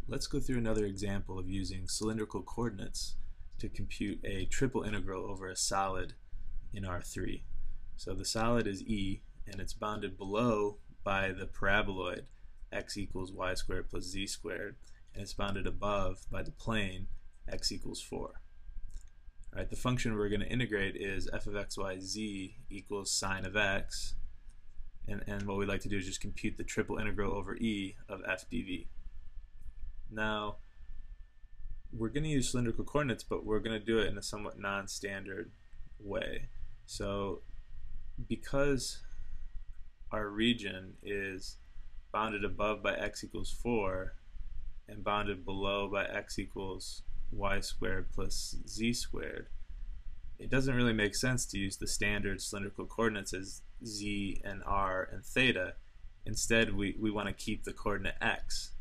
Let's go through another example of using cylindrical coordinates to compute a triple integral over a solid in R3. So the solid is E, and it's bounded below by the paraboloid x equals y squared plus z squared, and it's bounded above by the plane x equals 4. Alright, the function we're going to integrate is f of x, y, z equals sine of x, and what we'd like to do is just compute the triple integral over E of f dv. Now, we're going to use cylindrical coordinates, but we're going to do it in a somewhat non-standard way. So, because our region is bounded above by x equals 4 and bounded below by x equals y squared plus z squared, it doesn't really make sense to use the standard cylindrical coordinates as z and r and theta. Instead, we want to keep the coordinate x.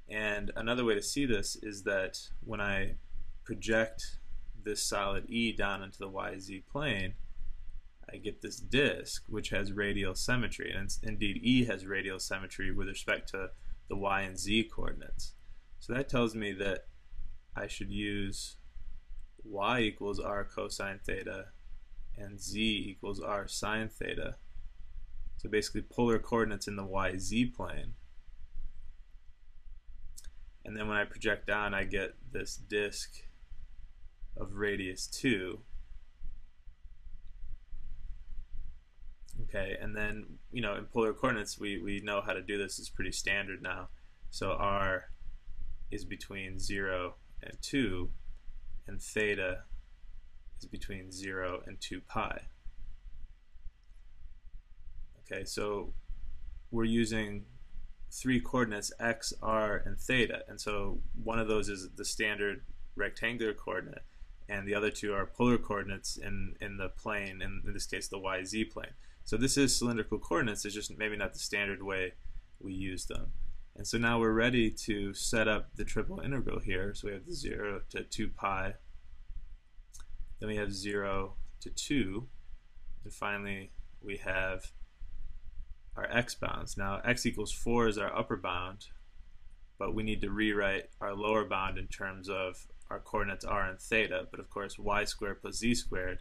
And another way to see this is that when I project this solid E down into the YZ plane, I get this disk which has radial symmetry, and indeed E has radial symmetry with respect to the Y and Z coordinates. So that tells me that I should use Y equals R cosine theta and Z equals R sine theta. So basically polar coordinates in the YZ plane. And then when I project down, I get this disk of radius 2. Okay, and then, in polar coordinates, we know how to do this. It's pretty standard now. So r is between 0 and 2, and theta is between 0 and 2 pi. Okay, so we're using 3 coordinates x, r, and theta, and so one of those is the standard rectangular coordinate, and the other 2 are polar coordinates in the plane, in this case the YZ plane. So this is cylindrical coordinates, it's just maybe not the standard way we use them. And so now we're ready to set up the triple integral here. So we have the 0 to 2 pi, then we have 0 to 2, and finally we have our x bounds. Now x equals 4 is our upper bound, but we need to rewrite our lower bound in terms of our coordinates r and theta, but of course y squared plus z squared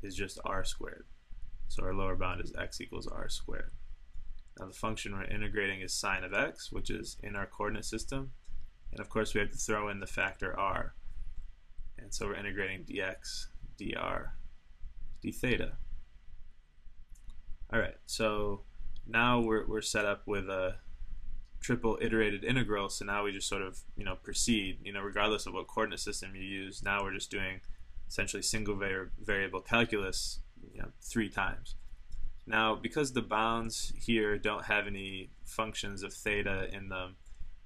is just r squared. So our lower bound is x equals r squared. Now the function we're integrating is sine of x, which is in our coordinate system, and of course we have to throw in the factor r, and so we're integrating dx, dr, d theta. Alright, so now we're set up with a triple iterated integral, so now we just sort of proceed, regardless of what coordinate system you use. Now we're just doing essentially single variable calculus 3 times. Now because the bounds here don't have any functions of theta in them,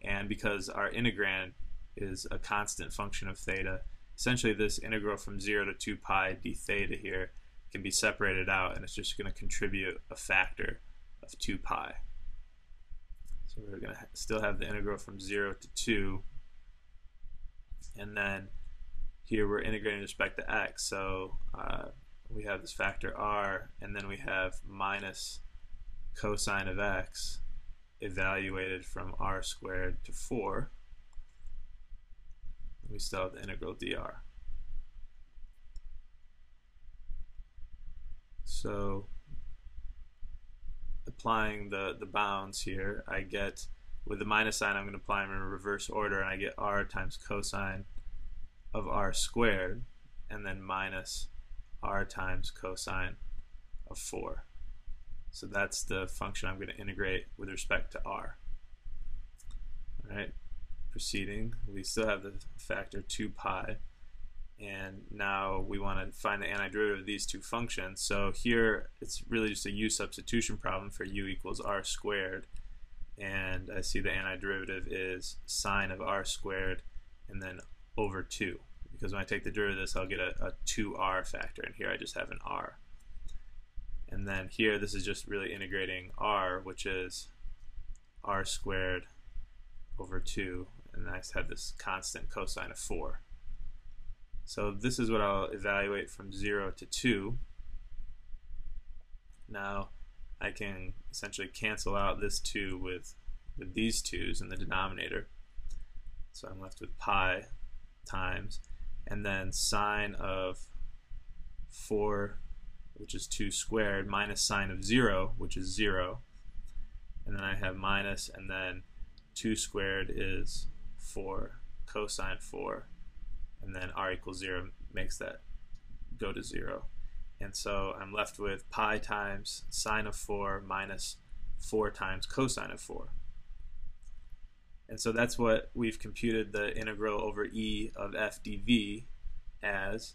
and because our integrand is a constant function of theta, essentially this integral from 0 to 2 pi d theta here can be separated out, and it's just going to contribute a factor of 2 pi. So we're going to still have the integral from 0 to 2, and then here we're integrating with respect to x, so we have this factor r, and then we have minus cosine of x evaluated from r squared to 4. We still have the integral dr. So applying the bounds here, I get, with the minus sign I'm going to apply them in reverse order, and I get r times cosine of r squared, and then minus r times cosine of 4. So that's the function I'm going to integrate with respect to r. Alright, proceeding, we still have the factor 2 pi, and now we want to find the antiderivative of these two functions. So here it's really just a u substitution problem for u equals r squared, and I see the antiderivative is sine of r squared and then over 2, because when I take the derivative of this I'll get a 2r factor, and here I just have an r. And then here this is just really integrating r, which is r squared over 2, and I have this constant cosine of 4. So this is what I'll evaluate from 0 to 2. Now I can essentially cancel out this 2 with these 2's in the denominator, So I'm left with pi times, and then sine of 4, which is 2 squared, minus sine of 0, which is 0. And then I have minus, and then 2 squared is 4, cosine 4, and then r equals 0 makes that go to 0. And so I'm left with pi times sine of 4 minus 4 times cosine of 4. And so that's what we've computed the integral over e of f dv as.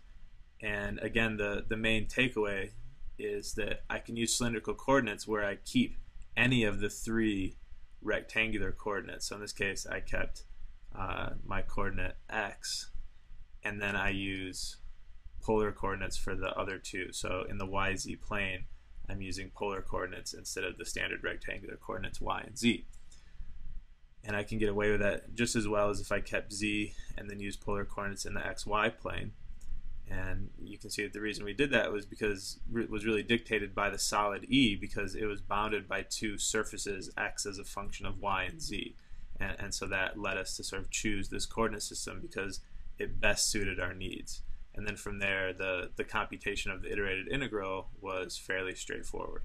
And again, the main takeaway is that I can use cylindrical coordinates where I keep any of the 3 rectangular coordinates. So in this case, I kept my coordinate x, and then I use polar coordinates for the other 2. So in the yz plane, I'm using polar coordinates instead of the standard rectangular coordinates y and z. And I can get away with that just as well as if I kept z and then used polar coordinates in the xy plane. And you can see that the reason we did that was because it was really dictated by the solid E, because it was bounded by 2 surfaces, x as a function of y and z. And so that led us to sort of choose this coordinate system because it best suited our needs. And then from there, the computation of the iterated integral was fairly straightforward.